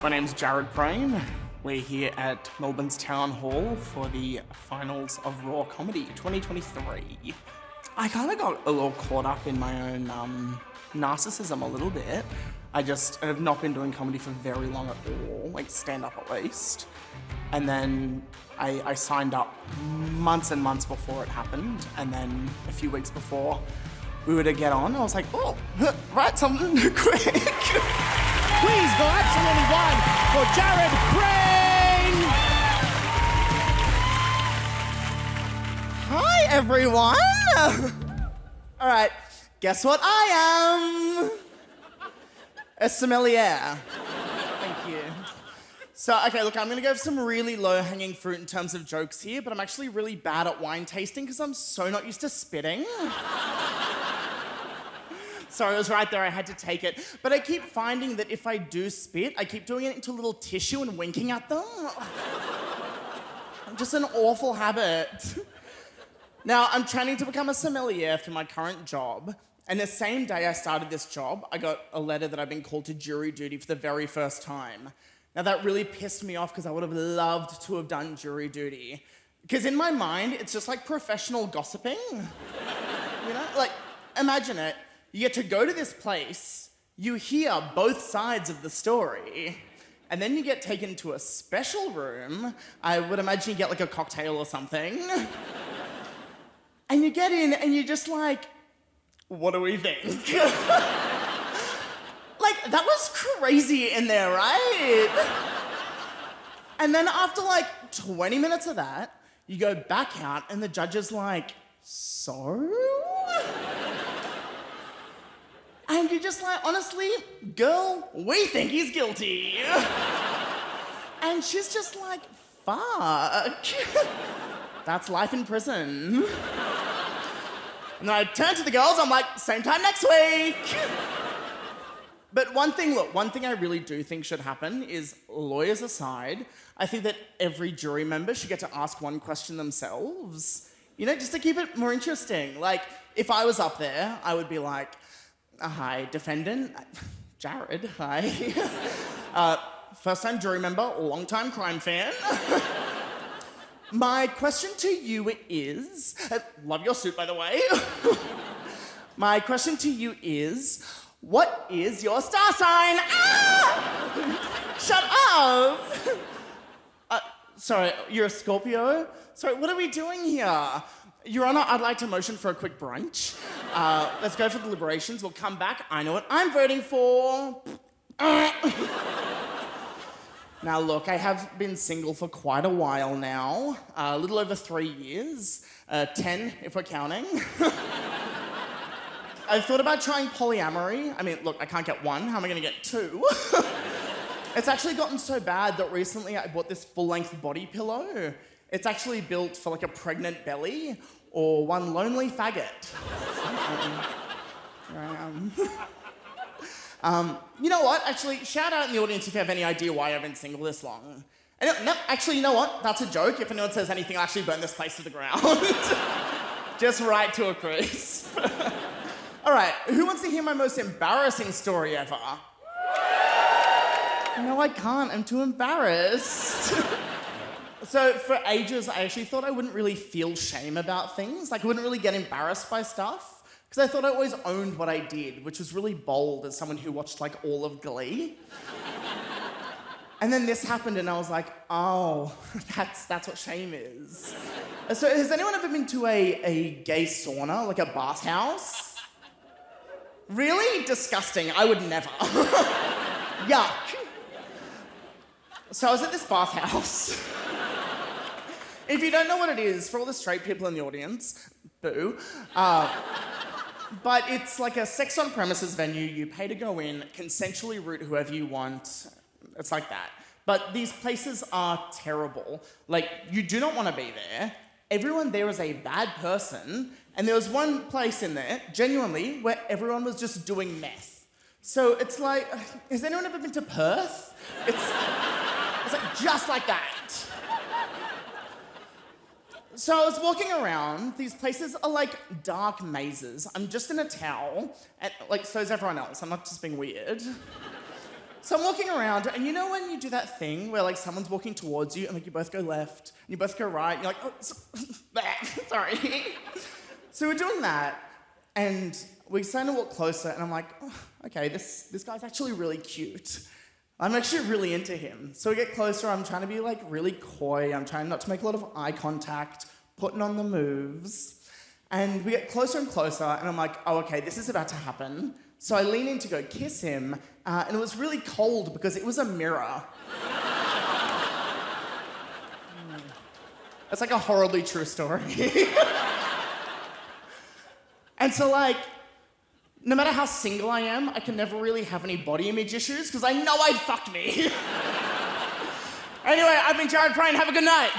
My name's Jarryd Prain. We're here at Melbourne's Town Hall for the finals of Raw Comedy 2023. I kind of got a little caught up in my own narcissism a little bit. I just have not been doing comedy for very long at all, like stand-up at least. And then I signed up months and months before it happened, and then a few weeks before we were to get on, I was like, oh, write something quick. Please go absolutely one for Jarryd Prain! Hi, everyone! All right, guess what I am? A sommelier. Thank you. So, okay, look, I'm gonna go for some really low-hanging fruit in terms of jokes here, but I'm actually really bad at wine tasting because I'm so not used to spitting. Sorry, it was right there, I had to take it. But I keep finding that if I do spit, I keep doing it into a little tissue and winking at them. Just an awful habit. Now, I'm training to become a sommelier through my current job, and the same day I started this job, I got a letter that I've been called to jury duty for the very first time. Now, that really pissed me off because I would have loved to have done jury duty. Because in my mind, it's just like professional gossiping. You know, like, imagine it. You get to go to this place, you hear both sides of the story, and then you get taken to a special room. I would imagine you get like a cocktail or something. And you get in and you're just like, what do we think? Like, that was crazy in there, right? And then after like 20 minutes of that, you go back out and the judge is like, so? And you're just like, honestly, girl, we think he's guilty. And she's just like, fuck. That's life in prison. And then I turn to the girls, I'm like, same time next week. But one thing I really do think should happen is, lawyers aside, I think that every jury member should get to ask one question themselves. You know, just to keep it more interesting. Like, if I was up there, I would be like, hi, defendant. Jarryd, hi. First-time jury member, long-time crime fan. My question to you is... love your suit, by the way. My question to you is, what is your star sign? Ah! Shut up! Sorry, you're a Scorpio? Sorry, what are we doing here? Your Honour, I'd like to motion for a quick brunch. Let's go for deliberations. We'll come back. I know what I'm voting for. Now, look, I have been single for quite a while now. A little over 3 years. 10, if we're counting. I've thought about trying polyamory. I mean, look, I can't get one. How am I going to get two? It's actually gotten so bad that recently I bought this full-length body pillow. It's actually built for like a pregnant belly or one lonely faggot. Here I am. You know what? Actually, shout out in the audience if you have any idea why I've been single this long. No, actually, you know what? That's a joke. If anyone says anything, I'll actually burn this place to the ground. Just right to a crisp. All right, who wants to hear my most embarrassing story ever? No, I can't. I'm too embarrassed. So for ages, I actually thought I wouldn't really feel shame about things. Like, I wouldn't really get embarrassed by stuff. Because I thought I always owned what I did, which was really bold as someone who watched, like, all of Glee. And then this happened, and I was like, oh, that's what shame is. So has anyone ever been to a gay sauna, like a bathhouse? Really? Disgusting. I would never. Yuck. So I was at this bathhouse. If you don't know what it is, for all the straight people in the audience, boo. But it's like a sex on premises venue. You pay to go in, consensually root whoever you want. It's like that. But these places are terrible. Like, you do not want to be there. Everyone there is a bad person. And there was one place in there, genuinely, where everyone was just doing meth. So it's like, has anyone ever been to Perth? It's like just like that. So I was walking around. These places are like dark mazes. I'm just in a towel, and like so is everyone else. I'm not just being weird. So I'm walking around, and you know when you do that thing where like someone's walking towards you, and like you both go left, and you both go right, and you're like, oh, sorry. So we're doing that, and we started to walk closer, and I'm like, oh, okay, this guy's actually really cute. I'm actually really into him. So we get closer, I'm trying to be like really coy, I'm trying not to make a lot of eye contact, putting on the moves. And we get closer and closer, and I'm like, oh, okay, this is about to happen. So I lean in to go kiss him, and it was really cold because it was a mirror. It's like a horribly true story. And so like, no matter how single I am, I can never really have any body image issues because I know I'd fuck me. Anyway, I've been Jarryd Prain. Have a good night.